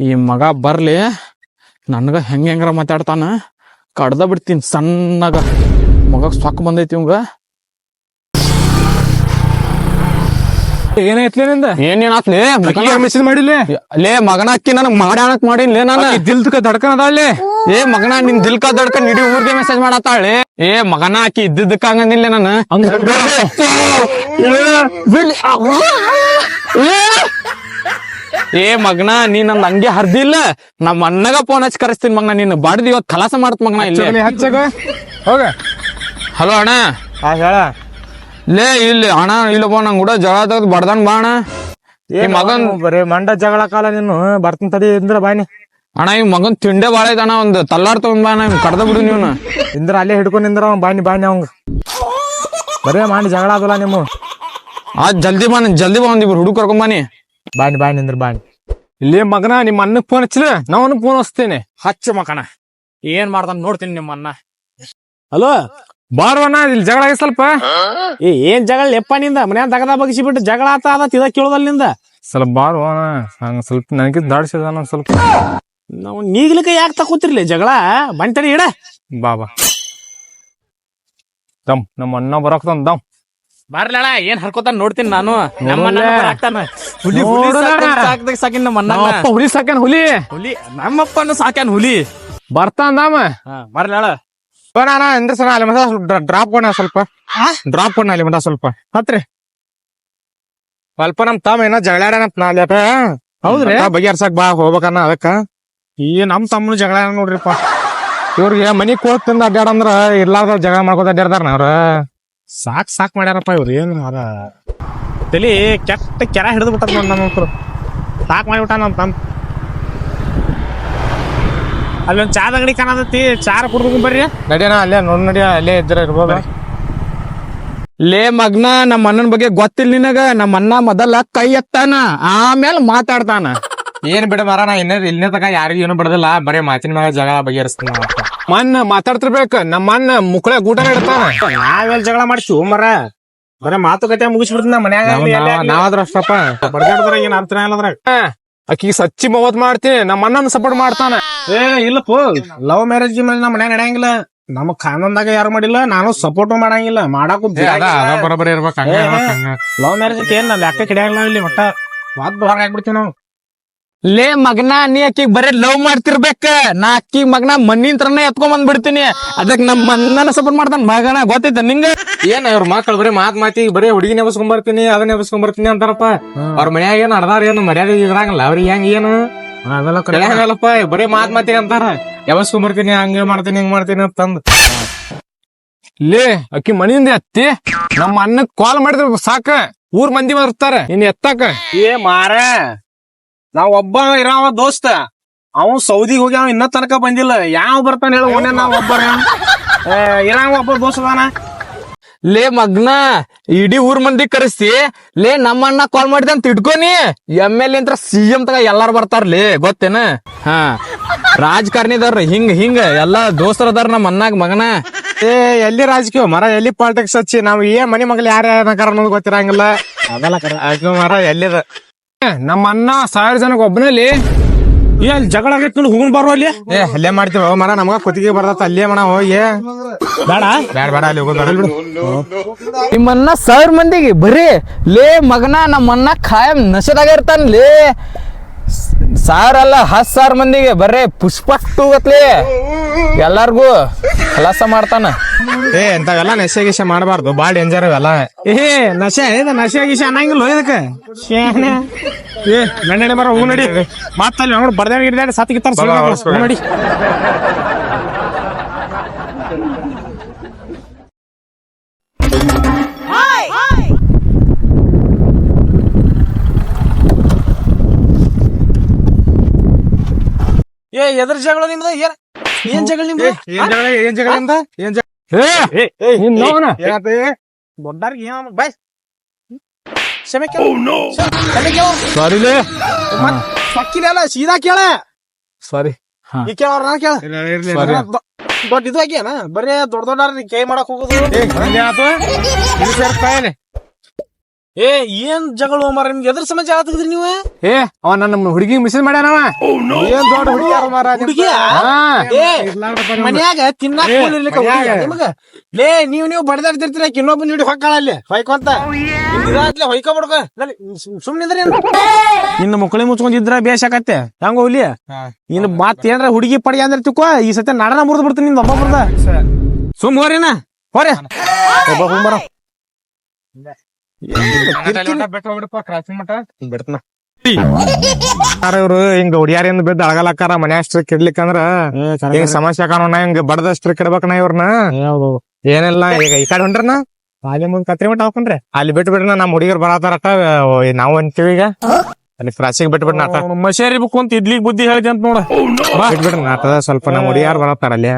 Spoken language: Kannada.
ಈ ಮಗ ಬರ್ಲಿ ನನ್ಗ ಹೆಂಗಾರ ಮಾತಾಡ್ತಾನ, ಕಡ್ದ ಬಿಡ್ತೀನಿ ಸಣ್ಣಗ. ಮಗ ಸೊಕ್ಕ ಬಂದೈತಿ ಇವಂಗ. ಏನಾಯ್ತಲೇ ನಿಂದ? ಏನೇನಾತ್ಲಿ? ಮೆಸೇಜ್ ಮಾಡಿಲ್ಲ ಲೇ ಮಗನ ಅಕ್ಕಿ ನನಗ್ ಮಾಡ್ಯಾನಕ್ ಮಾಡಿನ್ಲೇ ನಾನು. ದಿಲ್ದಕ ದಡ್ಕನ್ ಅದಾಳೆ. ಏ ಮಗನ ನಿನ್ ದಿಲ್ಕ ದಡ್ಕ ಇಡೀ ಊರ್ಗೆ ಮೆಸೇಜ್ ಮಾಡತ್ತಾಳೆ. ಏ ಮಗನ ಅಕ್ಕಿ ಇದ್ದಿದ್ದಕ್ಕ ಹಂಗಂದಿಲ್ಲ ನಾನು. ಏ ಮಗನ ನೀ ನಂದ್ ಹಂಗೆ ಹರ್ದಿಲ್ಲ. ನಮ್ಮ ಅಣ್ಣಗ ಫೋನ್ ಹಚ್ಚಿ ಕರೆಸ್ತೀನಿ ಮಗನ. ನೀನ್ ಬಾಡ್ದಿ ಇವತ್ ಕಲಾಸ ಮಾಡತ್ ಮಗನ. ಇಲ್ಲಿ ಹಚ್ಚಗ ಹೋಗ. ಹಲೋ ಅಣ್ಣ. ಹೇಳ ಲೇ ಇಲ್ಲಿ ಅಣ್ಣ ಇಲ್ಲಪ್ಪ ನಂಗ್ ಕೂಡ ಜಗಳ ತೆಗ್ದು ಬಡ್ದನ್ ಬಾ ಅಣ್ಣ. ಈ ಮಗನ್ ಬರೀ ಮಂಡ ಜಗಳ ಕಾಲ ನೀನು ಬರ್ತೀನಿ ತಡಿ ಇಂದ್ರ ಬಾಯ್ನಿ. ಅಣ್ಣ ಈ ಮಗನ್ ತಿಂಡೆ ಬಾಳ ಐತಣ್ಣ. ಒಂದ್ ತಲ್ಲಾರ್ ತಗೊಂಡ್ ಬಾ ಅಣ್ಣ, ಕಡ್ದ ಬಿಡು ನೀವ್ನ. ಇಂದ್ರ ಅಲ್ಲೇ ಹಿಡ್ಕೊಂಡ್ ನಿಂದ್ರ ಅವ್ ಬಾಯ್ನಿ ಅವಂಗ. ಬರೇ ಮಾಡಿ ಜಗಳ ಆದಲ್ಲ ನಿಮ್ಮ. ಜಲ್ದಿ ಬಾ ಒಂದಿಬ್ರು ಹುಡುಗ ಕರ್ಕೊಂಡ್ ಬಾನಿ. ಬಾಯ್ನಿ ನಿಂದ್ರ ಬಾಯ್ನಿ. ಇಲ್ಲಿ ಮಗನ ನಿಮ್ಮ ಅಣ್ಣಗ್ ಫೋನ್ ಹಚ್ಚಲ, ನಾನು ಫೋನ್ ಹಚ್ತೇನೆ. ಹಚ್ಚ ಮಕಣ ಏನ್ ಮಾಡ್ತಾನ ನೋಡ್ತೀನಿ ನಿಮ್ಮ ಅಣ್ಣ. ಹಲೋ ಬಾರ್ವಣ್ಣ, ಇಲ್ಲಿ ಜಗಳ ಆಗಿ ಸ್ವಲ್ಪ. ಏನ್ ಜಗಳ ಲೆಪ್ಪ ನಿಂದ? ಮನ್ಯಾಗ ದಗದ ಬಗ್ಸಿಬಿಟ್ಟು ಜಗಳ ಆತ ಇದ ಕೇಳೋದಲ್ ನಿಂದ. ಸ್ವಲ್ಪ ಬಾರ್ವಣ್ಣ, ಹಂಗ ಸ್ವಲ್ಪ ನನಗೆ ದಾಡ್ಸಿದ ಸ್ವಲ್ಪ. ನಾವು ನೀಗ್ಲಿಕ್ಕೆ ಯಾಕೆ ತಕೋತಿರ್ಲಿ ಜಗಳ? ಬಂತಡಿ ಇಡ ಬಾಬಾ ದಮ್ ನಮ್ಮ ಅಣ್ಣ ಬರಕ್ತಾನ ದಮ್. ಬರ್ಲಳ ಏನ್ ಹರ್ಕೋತಾನ ನೋಡ್ತೀನಿ ನಾನು. ಸಾಕಿನ ನಮ್ಮ ಅಣ್ಣ. ಹುಲಿ ಸಾಕ್ಯಾನ ಹುಲಿ. ನಮ್ಮಪ್ಪನು ಸಾಕ್ಯಾನ ಹುಲಿ. ಬರ್ತಾನ ದಾಮ. ಬರ್ಲಳ ಅಣ್ಣ ಎಂದ್ರ ಸಲ ಅಲ್ಲಿ ಮಠ ಡ್ರಾಪ್ ಕೊಡ ಸ್ವಲ್ಪ. ಡ್ರಾಪ್ ಕೊಡ ಅಲ್ಲಿ ಮಠ ಸ್ವಲ್ಪ ಹತ್ರಿ. ಸ್ವಲ್ಪ ನಮ್ ತಮ್ಮ ಏನೋ ಜಗಳಾಡನಂತ ನಾಲ್ಯಾಕ. ಹೌದ್ರಿ? ಬಗೆಹರ್ಸಕ್ ಬಾ ಹೋಗ್ಬೇಕನ್ನ ಅದಕ್ಕ. ಈ ನಮ್ ತಮ್ಮನು ಜಗಳ ನೋಡ್ರಿಪ್ಪ. ಇವ್ರಿಗೆ ಮನಿ ಕೋತ್ ತಿಂದ ಅಡ್ಡಾಡಂದ್ರ ಇರ್ಲಾರ್ದ ಜಗಳ ಮಾಡ್ಕೋತ ಅಡ್ಡಾಡ್ತಾರ ಅವ್ರ. ಸಾಕ್ ಮಾಡ್ಯಾರಪ್ಪ ಇವ್ರು. ಏನ್ ತಲಿ ಕೆಟ್ಟ ಕೆರ ಹಿಡಿದು ಬಿಟ್ಟಾರ ನೋಡ್ ನಮ್ಮ ಸಾಕ್ ಮಾಡಿಬಿಟ್ಟ ನಮ್ ತಮ್ಮ. ಅಲ್ಲೊಂದ್ ಚಾದ ಅಂಗಡಿ ಕಾಣತೈತಿ, ಚಾರ ಕುಡ್ಕೊಂಡ್ ಬರ್ರಿ. ನಡಿಯಣ ಅಲ್ಲೇ ನೋಡ್ ನಡಿಯ, ಅಲ್ಲೇ ಇದ್ರ ಇರ್ಬೋದ. ಲೇ ಮಗ್ನ, ನಮ್ಮ ಅಣ್ಣನ ಬಗ್ಗೆ ಗೊತ್ತಿಲ್ಲ ನಿನಗ. ನಮ್ಮ ಅಣ್ಣ ಮೊದಲ ಕೈ ಎತ್ತಾನ, ಆಮೇಲೆ ಮಾತಾಡ್ತಾನ. ಏನ್ ಬಿಡ ಮಾರ, ನಾ ಇಲ್ಲೇ ತಕ ಯಾರಿಗೂ ಏನು ಬಿಡದಿಲ್ಲ. ಬರೀ ಮಾತಿನ ಮ್ಯಾಗ ಜಗಳ ಬಗೆಹರಿಸ್ತಾನ. ಮಣ್ಣ ಮಾತಾಡ್ತಿರ್ಬೇಕ. ನಮ್ಮ ಅಣ್ಣ ಮುಕ್ಕಳ ಗೂಟ ಇಡ್ತಾನ. ನಾವೆಲ್ಲ ಜಗಳ ಮಾಡ್ತೀವಿ ಮರ. ಬರೀ ಮಾತುಕತೆ ಮುಗಿಸ್ಬಿಡ್ತೀನಿ ನಮ್ಮ ಮನ್ಯಾಗ. ನಾವಾದ್ರ ಅಷ್ಟಪ್ಪ ಬಡ್ದಾಡ್ದ್ರ ಏನ್ ಅರ್ಥ ಇಲ್ಲದ್ರ. ಅಕ್ಕಿ ಸಚ್ಚಿ ಮವತ್ ಮಾಡ್ತೀನಿ. ನಮ್ಮ ಅಣ್ಣನ ಸಪೋರ್ಟ್ ಮಾಡ್ತಾನ. ಏ ಇಲ್ಲಪ್ಪ, ಲವ್ ಮ್ಯಾರೇಜ್ ಮೇಲೆ ನಮ್ಮ ಮನ್ಯಾಗ ನಡೆಯಂಗಿಲ್ಲ. ನಮ್ ಕಾನೂನ್ದಾಗ ಯಾರು ಮಾಡಿಲ್ಲ, ನಾನು ಸಪೋರ್ಟ್ ಮಾಡಂಗಿಲ್ಲ. ಮಾಡಾಕು ಬರೋಬರಿ ಇರ್ಬೇಕ. ಲವ್ ಮ್ಯಾರೇಜ್ ಏನ್ ಲೆಕ್ಕ ಕಿಡಿಯಂಗಿಲ್ಲ ಇಲ್ಲಿ. ಒಟ್ಟ ವಾದ್ ಹೊರಗೆ ಹಾಕ್ಬಿಡ್ತೀವಿ ನಾವು. ಲೇ ಮಗನ, ನೀ ಅಕ್ಕಿಗ್ ಬರೀ ಲವ್ ಮಾಡ್ತಿರ್ಬೇಕ. ನಾ ಅಕ್ಕಿಗ್ ಮಗನ ಮಣ್ಣಿನ ಎತ್ಕೊಂಡ್ ಬಂದ್ಬಿಡ್ತೀನಿ. ಅದಕ್ ನಮ್ಮ ಅಣ್ಣನ ಸಪೋರ್ಟ್ ಮಾಡ್ತಾನ ಮಗನ. ಗೊತ್ತೈತ ನಿಂಗ? ಏನ್ ಅವ್ರ ಮಕ್ಳು ಬರೀ ಮಾತಿಗೆ ಬರೀ ಹುಡುಗಿನ ಎಬ್ಸ್ಕೊಂಡ್ ಬರ್ತೀನಿ, ಅದನ್ನ ಎಬ್ಸ್ಕೊಂಡ್ ಬರ್ತೀನಿ ಅಂತಾರಪ್ಪ. ಅವ್ರ ಮನ್ಯಾಗ ಏನ್ ಅರ್ದಾರ ಏನು ಮರ್ಯಾದೆ ಇದ್ರಾಗಲ್ಲ ಅವ್ರಿಗೆ. ಹೆಂಗ ಏನು ಅಲ್ಲಪ್ಪ, ಬರೀ ಮಾತಿಗೆ ಅಂತಾರ. ಎಬ್ಸ್ಕೊಂಡ್ ಬರ್ತೀನಿ, ಹಂಗ ಮಾಡ್ತೀನಿ ಹಿಂಗ್ ಮಾಡ್ತೀನಿ ಅಂತಂದ್. ಲೇ ಅಕ್ಕಿ ಮನಿಯಿಂದ ಎತ್ತಿ ನಮ್ಮ ಅಣ್ಣಕ್ ಕಾಲ್ ಮಾಡಿದ್ರ ಸಾಕ, ಊರ್ ಮಂದಿ ಬರ್ತಾರ ಇನ್ ಎತ್ತಾಕ. ಏ ಮಾರ, ನಾವ್ ಒಬ್ಬ ಇರಾವ ದೋಸ್ತ, ಅವನ್ ಸೌದಿಗೆ ಹೋಗಿ ಅವ ಇನ್ನ ತನಕ ಬಂದಿಲ್ಲ. ಯಾವ ಬರ್ತಾನ ಹೇಳ? ಓನೇ ನಾವ್ ಒಬ್ಬರ ಇರಾವ ಒಬ್ಬ ದೋಸ್ತ ಅದಾನ. ಲೇ ಮಗ್ನ, ಇಡೀ ಊರ್ ಮಂದಿ ಕರೆಸ್ತಿ. ಲೇ ನಮ್ಮ ಅಣ್ಣ ಕಾಲ್ ಮಾಡಿದ ಅಂತ ಇಟ್ಕೊನಿ. MLA ಅಂತ CM ತಗ ಎಲ್ಲಾರು ಬರ್ತಾರ್ಲಿ, ಗೊತ್ತೇನ? ಹಾ, ರಾಜಕಾರಣಿದವ್ರ ಹಿಂಗ ಎಲ್ಲಾ ದೋಸ್ತರು ಅದಾರ ನಮ್ಮ ಅಣ್ಣಾಗ ಮಗನ. ಏ ಎಲ್ಲಿ ರಾಜಕೀಯ ಮರ, ಎಲ್ಲಿ ಪಾಲಿಟಿಕ್ಸ್ ಹಚ್ಚಿ ನಾವು ಏನ್ ಮನಿ ಮಗ್ಳು ಯಾರ ಅನ್ನೋದು ಗೊತ್ತಿರಂಗಿಲ್ಲ. ಅದೆಲ್ಲ ಮರ ಎಲ್ಲಿದ. ನಮ್ಮ ಅಣ್ಣ 1000 ಜನಕ್ಕೆ ಒಬ್ಬನಲ್ಲಿ ಏನ್ ಜಗಳ ಆಗೈತ್ ನೋಡಿ, ಹೋಗುನ್ ಬರುವ ಅಲ್ಲಿ. ಏ ಅಲ್ಲೇ ಮಾಡ್ತೀವ ಮರ, ನಮಗ ಕುತ್ತಿಗೆ ಬರ್ತತ್ತ ಅಲ್ಲೇ ಮಣ ಹೋಗಿ. ಬೇಡ ಅಲ್ಲಿ ಹೋಗೋದು. ನಿಮ್ಮನ್ನ 1000 ಮಂದಿಗೆ ಬರೀ ಲೇ ಮಗನ, ನಮ್ಮನ್ನ ಖಾಯಂ ನಶೆದಾಗ ಇರ್ತಾನ್ಲೇ. 1000 ಅಲ್ಲ 10,000 ಮಂದಿಗೆ ಬರೇ ಪುಷ್ಪಷ್ಟು ಗತ್ಲೆ ಎಲ್ಲಾರ್ಗು ಕೆಲಸ ಮಾಡ್ತಾನ. ಏ ಎಂತಾವೆಲ್ಲ ನಶೆ ಗಿಶೆ ಮಾಡಬಾರ್ದು, ಬಾಳ ಡೇಂಜರ್ ಅವೆಲ್ಲ. ನಶೆ ಗಿಶೆ ಅನ್ನಂಗಿಲ್ಲ ಇದಕ್ಕೆ. ಏ ನಡಿ ಬರ, ಹೂ ನಡಿ. ಮತ್ತಲ್ಲಿ ನೋಡಿ ಬರ್ದಾಡಿ ಗಿಡ್ದಾಡಿ ಸತ್ತಿಗಿತ್ತಾರ ನೋಡಿ. ಏ ಎದ್ರ ಜಗಳ ನಿಮ್ದ? ಏನ್ ಜಗಳ ನಿಮ್ದು? ಏನ್ ಜಗಳಿಂದ ದೊಡ್ಡಾರ್ಗಿ ಬಾಯ್ ಸಕ್ಕಿನಲ್ಲ ಸೀದಾ ಕೇಳ. ಸಾರಿ ಈ ಕೇಳವ್ರ ನಾ ಕೇಳ. ದೊಡ್ಡ ಇದು ಆಗ್ಯಾನ, ಬರೇ ದೊಡ್ಡ ಕೈ ಮಾಡಕ್ ಹೋಗುದು. ಏ ಏನ್ ಜಗಳ ಮಾರ ನಿಮ್ಗೆ ಎದ್ರ ಸಮಾಜ ಆಗತ್ತಿದ್ರಿ ನೀವು? ಏ ಅವ ನನ್ನ ಹುಡುಗಿ ಮಿಸೇಜ್ ಮಾಡ್ಯಾನವ. ಏನ್ ದೊಡ್ಡ ಹುಡುಗಿ ಯಾರು ಮಾರ ಹುಡುಗಿಯ? ಮನ್ಯಾಗ ತಿನ್ನಾಕ ಇರ್ಲಿಕ್ಕ ಹುಡುಗಿಯ ನಿಮಗ? ಲೇ ನೀವು ಬಡದಾಡ್ತಿರ್ತೀರ ಇನ್ನೊಬ್ಬ ನೋಡಿ ಹೊಕ್ಕಾಳಲ್ಲಿ ಹೊಯ್ಕೊಂತ ಹೊಯ್ಕೊ ಬಿಡ್ಕ ಸುಮ್ನಿದ್ರಿ ಇನ್ನು ಮಕ್ಕಳಿ ಮುಚ್ಕೊಂಡಿದ್ರ ಬೇಸಾಕತ್ತೆ ಹೆಂಗ ಹೋಗ್ಲಿ. ಇನ್ನು ಮತ್ ಏನ್ರ ಹುಡುಗಿ ಪಡಿ ಅಂದ್ರೆ ತಿಕ್ಕೋ ಈ ಸತಿ ನಡನ ಮುರಿದ್ ಬಿಡ್ತೀನಿ ನಿಮ್ದು ಒಬ್ಬೊಬ್ರದ. ಸುಮ್ ಹೋರಿನ ಹೋರಿ ಬರ ಇವ್ರು ಹಿಂಗ ಹುಡಿಯಾರಿಂದ ಬಿದ್ದು ಅಳಗಲಕ್ಕಾರ ಮನ್ಯಾಗ ಕಿಡ್ಲಿಕ್ಕಂದ್ರ ಹಿಂಗ ಸಮಸ್ಯೆ ಕಾಣೋಣ ಹಿಂಗ ಬಡದಷ್ಟ್ರ ಕಿಡ್ಬೇಕನ ಇವ್ರನ್ನ. ಏನಿಲ್ಲ ಈಗ ಈ ಕಡೆ ಹೊಂಟ್ರನ ಅಲ್ಲಿ ಮುಂದ್ ಕತ್ರಿ ಮಟ್ಟ ಹಾಕೊಂಡ್ರಿ ಅಲ್ಲಿ ಬಿಟ್ಟು ಬಿಡ್ರಿ ನಮ್ ಹುಡುಗರು ಬರತಾರಟ ನಾವು ಅಂತೀವಿ ಈಗ ಅಲ್ಲಿ ಕ್ರಾಸಿಗೆ ಬಿಟ್ಬಿಡ್ನ ಆಟ ಮಶೇರಿ ಬುಕ್ ಅಂತ ಇಡ್ಲಿಗ್ ಬುದ್ಧಿ ಹೇಳಿದೆ ಅಂತ ನೋಡ ಬಿಟ್ಬಿಡ್ರಿ ಆಟದ ಸ್ವಲ್ಪ ನಮ್ ಹುಡುಗಿಯಾರು ಬರತಾರ ಅಲ್ಲಿ.